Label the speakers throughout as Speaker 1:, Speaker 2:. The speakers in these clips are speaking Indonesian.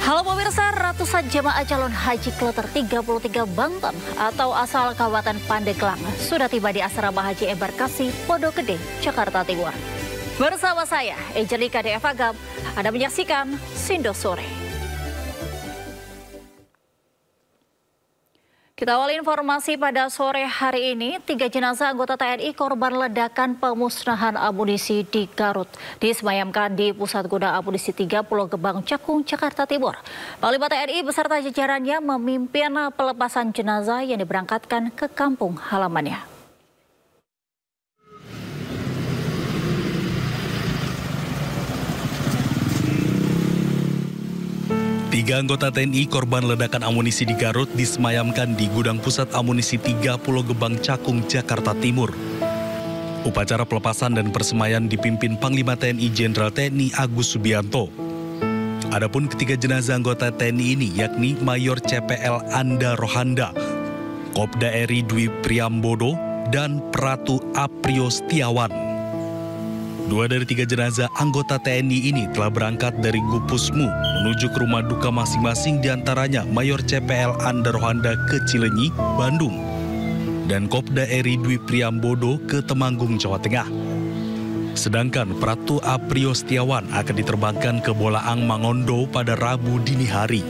Speaker 1: Halo pemirsa, ratusan jemaah calon haji kloter 33 Banten atau asal Kabupaten Pandeglang sudah tiba di asrama haji embarkasi Pondok Gede, Jakarta Timur. Bersama saya, Angelika D.F. Agam, Anda menyaksikan Sindo Sore. Kita awali informasi pada sore hari ini, 3 jenazah anggota TNI korban ledakan pemusnahan amunisi di Garut disemayamkan di Pusat Gudang Amunisi 3 Pulau Gebang, Cakung, Jakarta Timur. Panglima TNI beserta jajarannya memimpin pelepasan jenazah yang diberangkatkan ke kampung halamannya.
Speaker 2: Tiga anggota TNI korban ledakan amunisi di Garut disemayamkan di Gudang Pusat Amunisi 3 Pulau Gebang, Cakung, Jakarta Timur. Upacara pelepasan dan persemaian dipimpin Panglima TNI Jenderal TNI Agus Subianto. Adapun ketiga jenazah anggota TNI ini yakni Mayor CPL Anda Rohanda, Kopda RI Dwi Priambodo, dan Pratu Aprio Setiawan. 2 dari 3 jenazah anggota TNI ini telah berangkat dari Gupusmu menuju ke rumah duka masing-masing, diantaranya Mayor CPL Anda Rohanda ke Cilenyi, Bandung, dan Kopda RI Dwi Priambodo ke Temanggung, Jawa Tengah. Sedangkan Pratu Aprio Setiawan akan diterbangkan ke Bolaang Mangondo pada Rabu dini hari.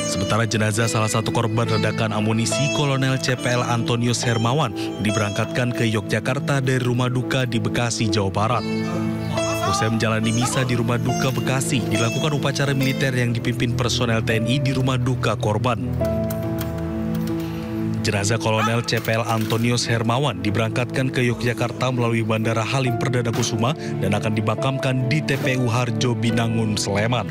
Speaker 2: Sementara jenazah salah satu korban ledakan amunisi, Kolonel CPL Antonius Hermawan, diberangkatkan ke Yogyakarta dari rumah duka di Bekasi, Jawa Barat. Usai menjalani misa di rumah duka Bekasi, dilakukan upacara militer yang dipimpin personel TNI di rumah duka korban. Jenazah Kolonel CPL Antonius Hermawan diberangkatkan ke Yogyakarta melalui Bandara Halim Perdana Kusuma dan akan dimakamkan di TPU Harjo Binangun, Sleman.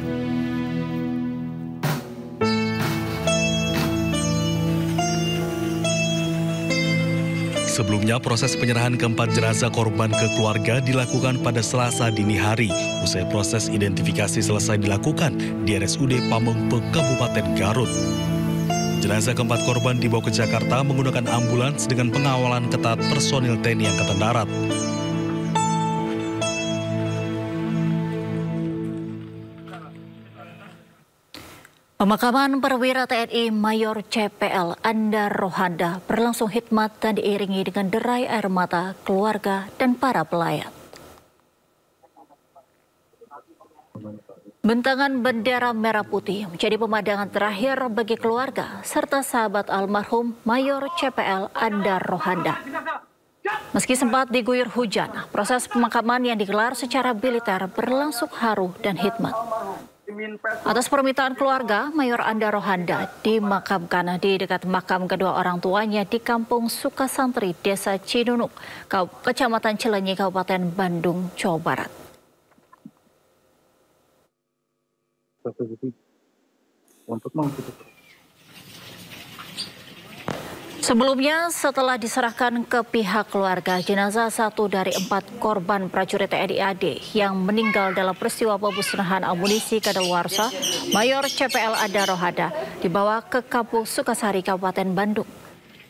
Speaker 2: Sebelumnya, proses penyerahan keempat jenazah korban ke keluarga dilakukan pada Selasa dini hari. Usai proses identifikasi selesai dilakukan di RSUD Pamengpeuk, Kabupaten Garut. Jenazah keempat korban dibawa ke Jakarta menggunakan ambulans dengan pengawalan ketat personil TNI Angkatan Darat.
Speaker 1: Pemakaman perwira TNI Mayor CPL Anda Rohanda berlangsung hikmat dan diiringi dengan derai air mata keluarga dan para pelayat. Bentangan bendera merah putih menjadi pemandangan terakhir bagi keluarga serta sahabat almarhum Mayor CPL Anda Rohanda. Meski sempat diguyur hujan, proses pemakaman yang digelar secara militer berlangsung haru dan hikmat. Atas permintaan keluarga, Mayor Anda Rohanda dimakamkan di dekat makam kedua orang tuanya di Kampung Sukasantri, Desa Cinunuk, Kecamatan Cilenyi, Kabupaten Bandung, Jawa Barat. Sebelumnya, setelah diserahkan ke pihak keluarga, jenazah 1 dari 4 korban prajurit TNI AD yang meninggal dalam peristiwa pemusnahan amunisi kadaluarsa Mayor CPL Anda Rohanda dibawa ke Kampung Sukasari, Kabupaten Bandung.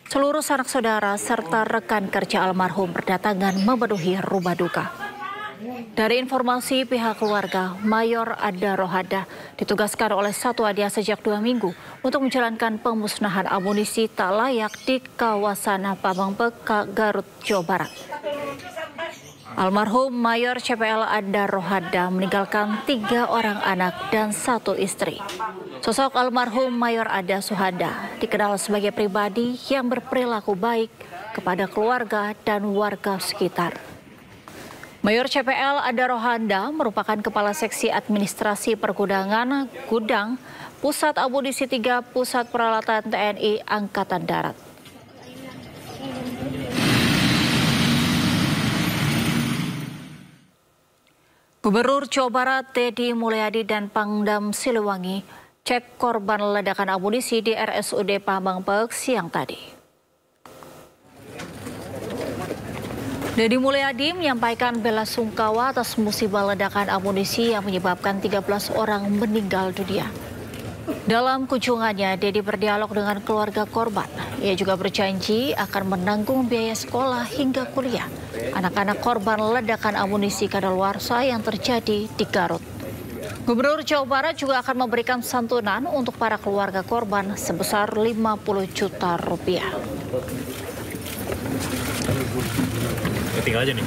Speaker 1: Seluruh sanak saudara serta rekan kerja almarhum berdatangan memenuhi rumah duka. Dari informasi pihak keluarga, Mayor Anda Rohanda ditugaskan oleh Satwa Dia sejak 2 minggu untuk menjalankan pemusnahan amunisi tak layak di kawasan Pamengpeuk, Garut, Jawa Barat. Almarhum Mayor CPL Anda Rohanda meninggalkan 3 orang anak dan 1 istri. Sosok almarhum Mayor Anda Rohanda dikenal sebagai pribadi yang berperilaku baik kepada keluarga dan warga sekitar. Mayor CPL Anda Rohanda merupakan Kepala Seksi Administrasi Pergudangan Gudang Pusat Amunisi 3 Pusat Peralatan TNI Angkatan Darat. Gubernur Jawa Barat Deddy Mulyadi dan Pangdam Siliwangi cek korban ledakan amunisi di RSUD Pamengpeuk siang tadi. Deddy Mulyadi menyampaikan bela sungkawa atas musibah ledakan amunisi yang menyebabkan 13 orang meninggal dunia. Dalam kunjungannya, Deddy berdialog dengan keluarga korban. Ia juga berjanji akan menanggung biaya sekolah hingga kuliah anak-anak korban ledakan amunisi kadaluarsa yang terjadi di Garut. Gubernur Jawa Barat juga akan memberikan santunan untuk para keluarga korban sebesar 50 juta rupiah.
Speaker 3: Tinggal aja nih.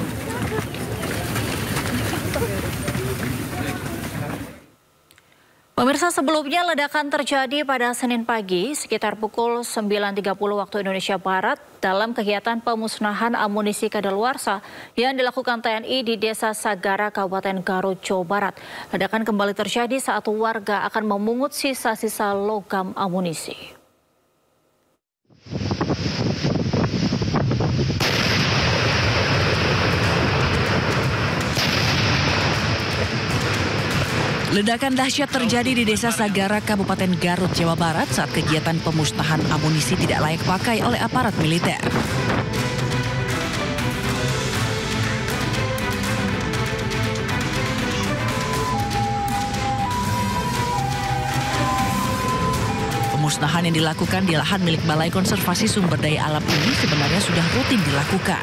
Speaker 1: Pemirsa, sebelumnya ledakan terjadi pada Senin pagi sekitar pukul 9.30 waktu Indonesia Barat dalam kegiatan pemusnahan amunisi kadaluarsa yang dilakukan TNI di Desa Sagara, Kabupaten Garut, Jawa Barat. Ledakan kembali terjadi saat warga akan memungut sisa-sisa logam amunisi.
Speaker 4: Ledakan dahsyat terjadi di Desa Sagara, Kabupaten Garut, Jawa Barat saat kegiatan pemusnahan amunisi tidak layak pakai oleh aparat militer. Pemusnahan yang dilakukan di lahan milik Balai Konservasi Sumber Daya Alam ini sebenarnya sudah rutin dilakukan.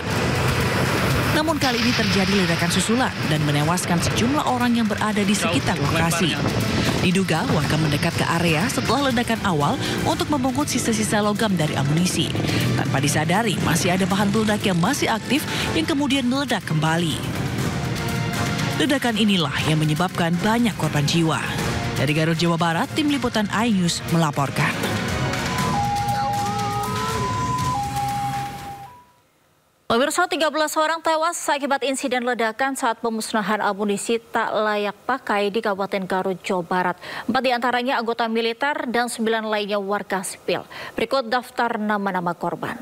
Speaker 4: Namun kali ini terjadi ledakan susulan dan menewaskan sejumlah orang yang berada di sekitar lokasi. Diduga warga mendekat ke area setelah ledakan awal untuk memungut sisa-sisa logam dari amunisi. Tanpa disadari masih ada bahan peledak yang masih aktif yang kemudian meledak kembali. Ledakan inilah yang menyebabkan banyak korban jiwa. Dari Garut, Jawa Barat, Tim Liputan iNews melaporkan.
Speaker 1: Pemirsa, 13 orang tewas akibat insiden ledakan saat pemusnahan amunisi tak layak pakai di Kabupaten Garut, Jawa Barat. 4 diantaranya anggota militer dan 9 lainnya warga sipil. Berikut daftar nama-nama korban.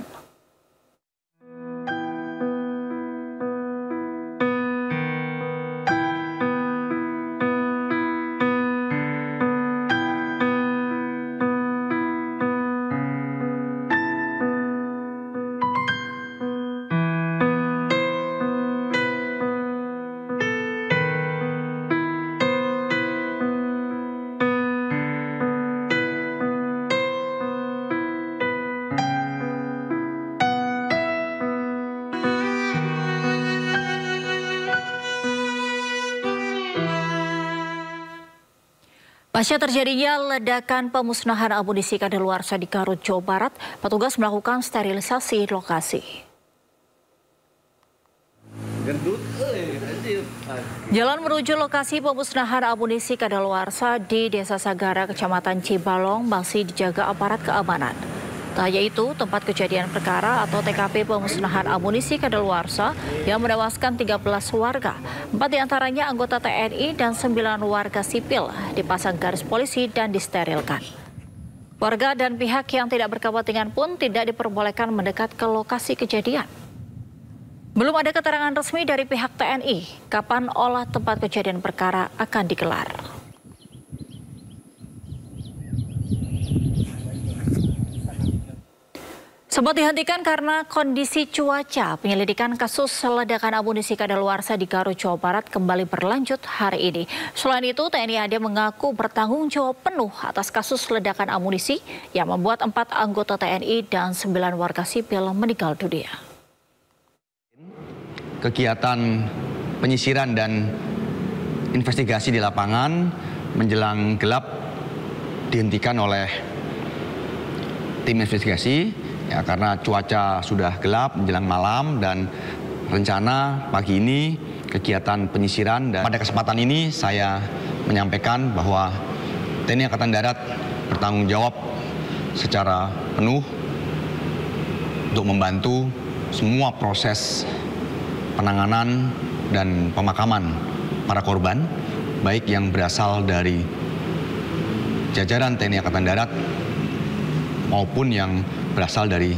Speaker 1: Pasca terjadinya ledakan pemusnahan amunisi kadaluarsa di Garut, Jawa Barat, petugas melakukan sterilisasi lokasi. Jalan menuju lokasi pemusnahan amunisi kadaluarsa di Desa Sagara, Kecamatan Cibalong masih dijaga aparat keamanan. Tak hanya itu, tempat kejadian perkara atau TKP pemusnahan amunisi kadaluarsa yang menewaskan 13 warga, 4 diantaranya anggota TNI dan 9 warga sipil dipasang garis polisi dan disterilkan. Warga dan pihak yang tidak berkepentingan pun tidak diperbolehkan mendekat ke lokasi kejadian. Belum ada keterangan resmi dari pihak TNI kapan olah tempat kejadian perkara akan digelar. Sempat dihentikan karena kondisi cuaca, penyelidikan kasus ledakan amunisi kadaluarsa di Garut, Jawa Barat kembali berlanjut hari ini. Selain itu, TNI AD mengaku bertanggung jawab penuh atas kasus ledakan amunisi yang membuat 4 anggota TNI dan 9 warga sipil meninggal dunia.
Speaker 5: Kegiatan penyisiran dan investigasi di lapangan menjelang gelap dihentikan oleh tim investigasi. Ya, karena cuaca sudah gelap menjelang malam dan rencana pagi ini kegiatan penyisiran, dan pada kesempatan ini saya menyampaikan bahwa TNI Angkatan Darat bertanggung jawab secara penuh untuk membantu semua proses penanganan dan pemakaman para korban, baik yang berasal dari jajaran TNI Angkatan Darat maupun yang berasal dari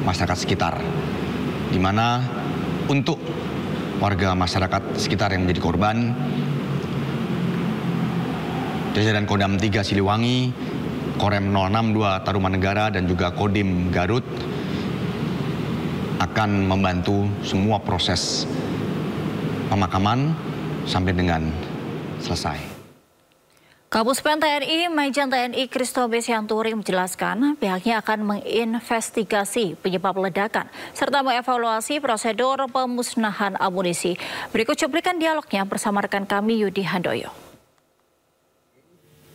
Speaker 5: masyarakat sekitar, di mana untuk warga masyarakat sekitar yang menjadi korban, jajaran Kodam 3 Siliwangi, Korem 062 Tarumanegara, dan juga Kodim Garut akan membantu semua proses pemakaman sampai dengan selesai.
Speaker 1: Kapuspen TNI Majen TNI Christo Besianturi menjelaskan pihaknya akan menginvestigasi penyebab ledakan serta mengevaluasi prosedur pemusnahan amunisi. Berikut cuplikan dialognya bersama rekan kami Yudi Handoyo.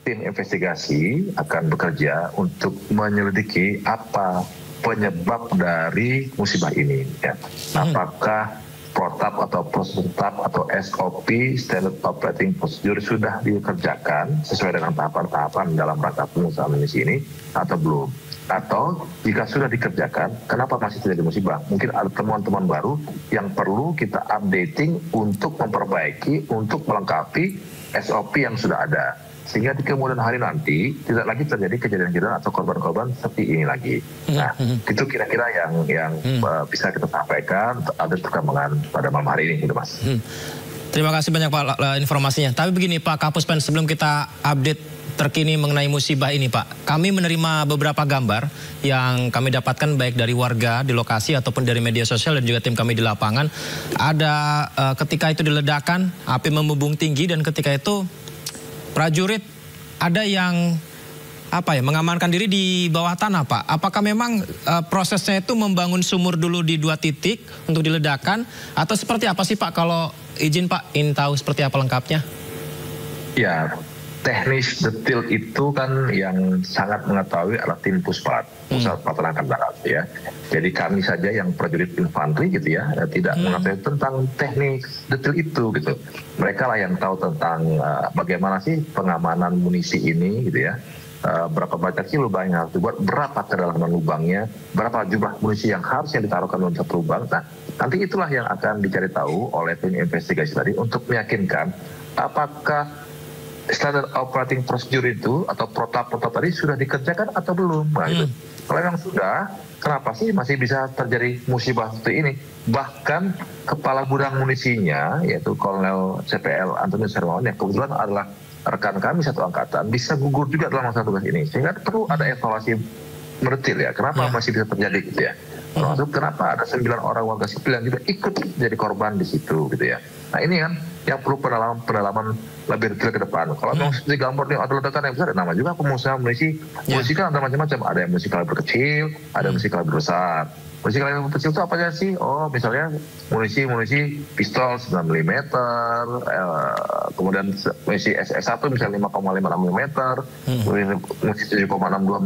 Speaker 6: Tim investigasi akan bekerja untuk menyelidiki apa penyebab dari musibah ini. Ya. Apakah protap atau protap atau SOP (Standard Operating Procedure) sudah dikerjakan sesuai dengan tahapan-tahapan dalam rangka pengusahaan amunisi ini atau belum? Atau jika sudah dikerjakan, kenapa masih terjadi musibah? Mungkin ada temuan-temuan baru yang perlu kita updating untuk memperbaiki, untuk melengkapi SOP yang sudah ada. Sehingga di kemudian hari nanti tidak lagi terjadi kejadian-kejadian atau korban-korban seperti ini lagi. Nah, itu kira-kira yang bisa kita sampaikan ada perkembangan pada malam hari ini, gitu Mas.
Speaker 7: Terima kasih banyak Pak informasinya. Tapi begini Pak Kapuspen, sebelum kita update terkini mengenai musibah ini Pak, kami menerima beberapa gambar yang kami dapatkan baik dari warga di lokasi ataupun dari media sosial dan juga tim kami di lapangan. Ada ketika itu diledakkan, api membumbung tinggi dan ketika itu prajurit ada yang mengamankan diri di bawah tanah Pak. Apakah memang prosesnya itu membangun sumur dulu di 2 titik untuk diledakkan atau seperti apa sih Pak? Kalau izin Pak, ingin tahu seperti apa lengkapnya?
Speaker 6: Ya, teknis detail itu kan yang sangat mengetahui adalah tim Puspad, Pusat Pelaksana Angkatan Darat ya. Jadi kami saja yang prajurit infanteri gitu ya, tidak mengetahui tentang teknik detail itu gitu. Mereka lah yang tahu tentang bagaimana sih pengamanan munisi ini gitu ya. Berapa banyak sih lubang yang harus dibuat, berapa kedalaman lubangnya, berapa jumlah munisi yang harusnya ditaruhkan dalam satu lubang. Nah, nanti itulah yang akan dicari tahu oleh tim investigasi tadi untuk meyakinkan apakah Standard Operating Procedure itu atau protap-protap tadi sudah dikerjakan atau belum. Nah, gitu. Kalau memang sudah, kenapa sih masih bisa terjadi musibah seperti ini? Bahkan kepala gudang munisinya, yaitu Kolonel CPL Antonius Hermawan, yang kebetulan adalah rekan kami satu angkatan, bisa gugur juga dalam masa tugas ini. Sehingga perlu ada evaluasi mendetil ya, kenapa masih bisa terjadi gitu ya. Termasuk kenapa ada 9 orang warga sipil yang juga ikut jadi korban di situ gitu ya. Nah ini kan yang perlu pendalaman lebih detail ke depan. Kalau memang seperti gambar nih ada ledakan yang besar, nama juga pemusnahan munisi. Munisi kan ada macam-macam, ada yang munisi kaliber kecil, ada munisi kaliber besar. Munisi kaliber kecil itu apa aja sih? Oh misalnya munisi pistol 9 mm, kemudian munisi SS1 misalnya 5,56 mm, munisi 7,62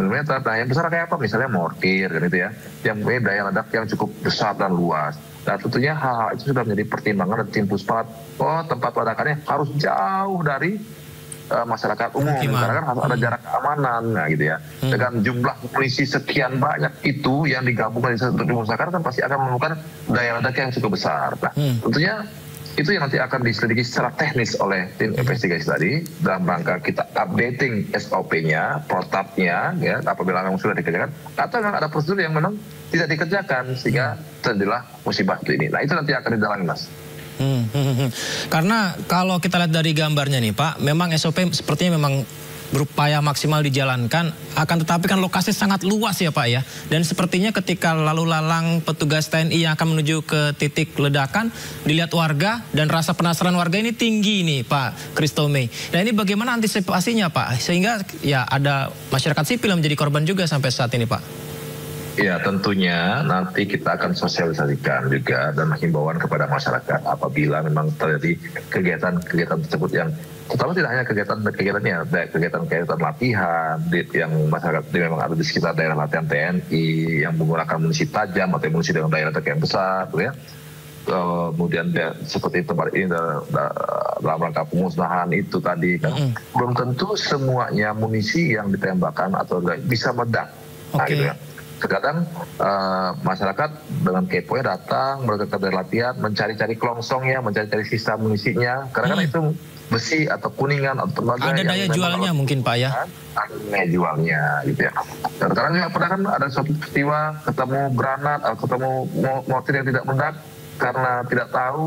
Speaker 6: mm. Nah yang besar kayak apa? Misalnya mortir kan itu ya, yang punya daya ledak yang cukup besar dan luas. Nah tentunya hal-hal itu sudah menjadi pertimbangan dari tim Puspad. Oh tempat ledakannya harus jauh dari masyarakat umum, karena kan harus ada jarak keamanan, nah gitu ya. Dengan jumlah munisi sekian banyak itu yang digabungkan untuk dimusnahkan kan pasti akan menemukan daya ledak yang cukup besar. Nah tentunya itu yang nanti akan diselidiki secara teknis oleh tim investigasi tadi dalam rangka kita updating SOP-nya, protapnya, ya apabila memang sudah dikerjakan atau memang ada prosedur yang memang tidak dikerjakan sehingga terjadilah musibah ini. Nah itu nanti akan didalami Mas.
Speaker 7: Karena kalau kita lihat dari gambarnya nih Pak, memang SOP sepertinya memang berupaya maksimal dijalankan, akan tetapi kan lokasi sangat luas ya Pak ya. Dan sepertinya ketika lalu lalang petugas TNI yang akan menuju ke titik ledakan, dilihat warga dan rasa penasaran warga ini tinggi nih Pak Christo May. Nah ini bagaimana antisipasinya Pak? Sehingga ya ada masyarakat sipil yang menjadi korban juga sampai saat ini Pak.
Speaker 6: Ya tentunya nanti kita akan sosialisasikan juga dan himbauan kepada masyarakat apabila memang terjadi kegiatan-kegiatan tersebut yang terutama tidak hanya kegiatan latihan yang masyarakat memang ada di sekitar daerah latihan TNI yang menggunakan munisi tajam atau munisi dengan daya ledak yang besar ya. Kemudian seperti tempat ini dalam rangka pemusnahan itu tadi kan belum tentu semuanya munisi yang ditembakkan atau bisa meledak. Nah gitu ya. Terkadang masyarakat dengan keponya datang, mereka dari latihan, mencari-cari kelongsongnya, mencari-cari sisa munisinya. Karena kan itu besi atau kuningan atau tembaga.
Speaker 7: Ada daya jualnya mungkin Pak ya?
Speaker 6: Ada daya jualnya gitu ya. Dan sekarang juga pernah kan ada suatu peristiwa ketemu granat atau ketemu mortir yang tidak meledak karena tidak tahu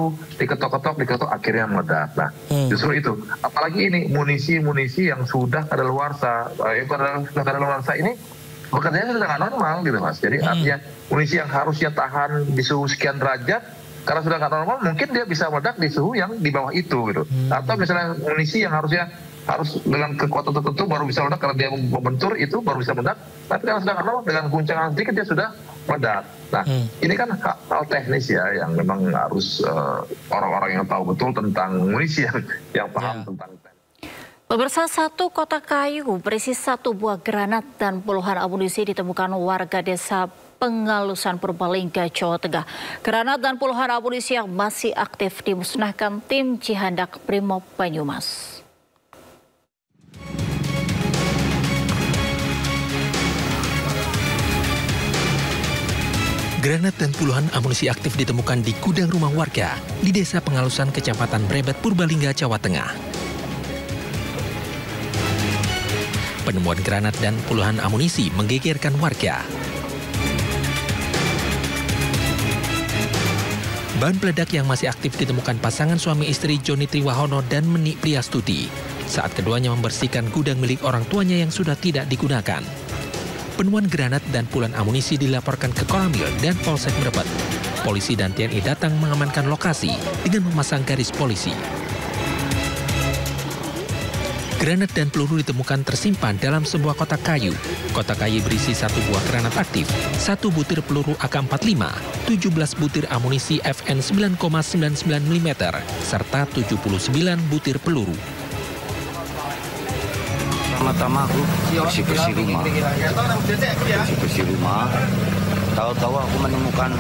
Speaker 6: diketok akhirnya meledak. Nah justru itu. Apalagi ini munisi-munisi yang sudah kadaluarsa, sudah kadaluarsa ini bekerjanya sudah nggak normal gitu Mas. Jadi artinya munisi yang harusnya tahan di suhu sekian derajat, karena sudah nggak normal mungkin dia bisa meledak di suhu yang di bawah itu gitu. Atau misalnya munisi yang harusnya harus dengan kekuatan tertentu baru bisa meledak, karena dia membentur itu baru bisa meledak. Tapi kalau sedang normal dengan guncangan sedikit dia sudah meledak. Nah, ini kan hal teknis ya yang memang harus orang-orang yang tahu betul tentang amunisi yang paham tentang teknis.
Speaker 1: Pemirsa, satu kotak kayu berisi 1 buah granat dan puluhan amunisi ditemukan warga desa Pengalusan, Purbalingga, Jawa Tengah. Granat dan puluhan amunisi yang masih aktif dimusnahkan tim Cihandak Brimob Banyumas.
Speaker 8: Granat dan puluhan amunisi aktif ditemukan di gudang rumah warga di Desa Pengalusan, Kecamatan Brebet, Purbalingga, Jawa Tengah. Penemuan granat dan puluhan amunisi menggegerkan warga. Bahan peledak yang masih aktif ditemukan pasangan suami istri Joni Triwahono dan Menik Priastuti saat keduanya membersihkan gudang milik orang tuanya yang sudah tidak digunakan. Penemuan granat dan puluhan amunisi dilaporkan ke Koramil dan Polsek Brebet. Polisi dan TNI datang mengamankan lokasi dengan memasang garis polisi. Granat dan peluru ditemukan tersimpan dalam sebuah kotak kayu. Kotak kayu berisi 1 buah granat aktif, 1 butir peluru AK-45, 17 butir amunisi FN 9,99 mm, serta 79 butir peluru.
Speaker 9: Pertama aku bersih rumah. Tahu-tahu aku menemukan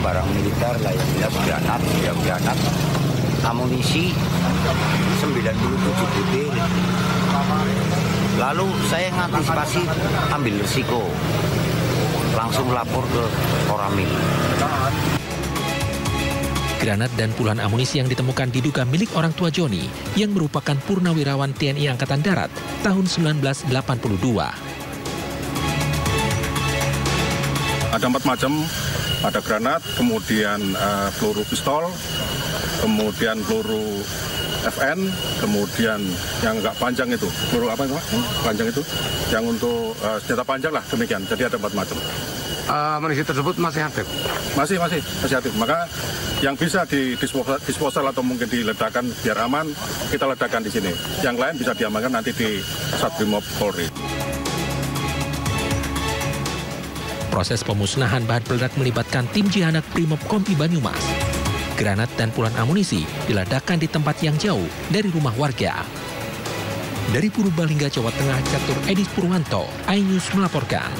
Speaker 9: barang militer lah yang granat, amunisi 97 butir. Lalu saya ngantisipasi ambil risiko, langsung lapor ke Koramil.
Speaker 8: Granat dan puluhan amunisi yang ditemukan diduga milik orang tua Joni yang merupakan purnawirawan TNI Angkatan Darat tahun 1982.
Speaker 10: Ada 4 macam, ada granat, kemudian peluru pistol, kemudian peluru FN, kemudian yang enggak panjang itu, peluru apa itu, panjang itu, yang untuk senjata panjang lah, demikian. Jadi ada 4 macam.
Speaker 9: Amunisi tersebut masih aktif?
Speaker 10: Masih aktif. Maka yang bisa disposal atau mungkin diledakkan biar aman, kita ledakan di sini. Yang lain bisa diamankan nanti di Satbrimob Polri.
Speaker 8: Proses pemusnahan bahan peledak melibatkan tim Cihandak Brimob Kompi Banyumas. Granat dan puluhan amunisi diledakkan di tempat yang jauh dari rumah warga. Dari Purbalingga, Jawa Tengah, Catur Edis Purwanto, iNews melaporkan.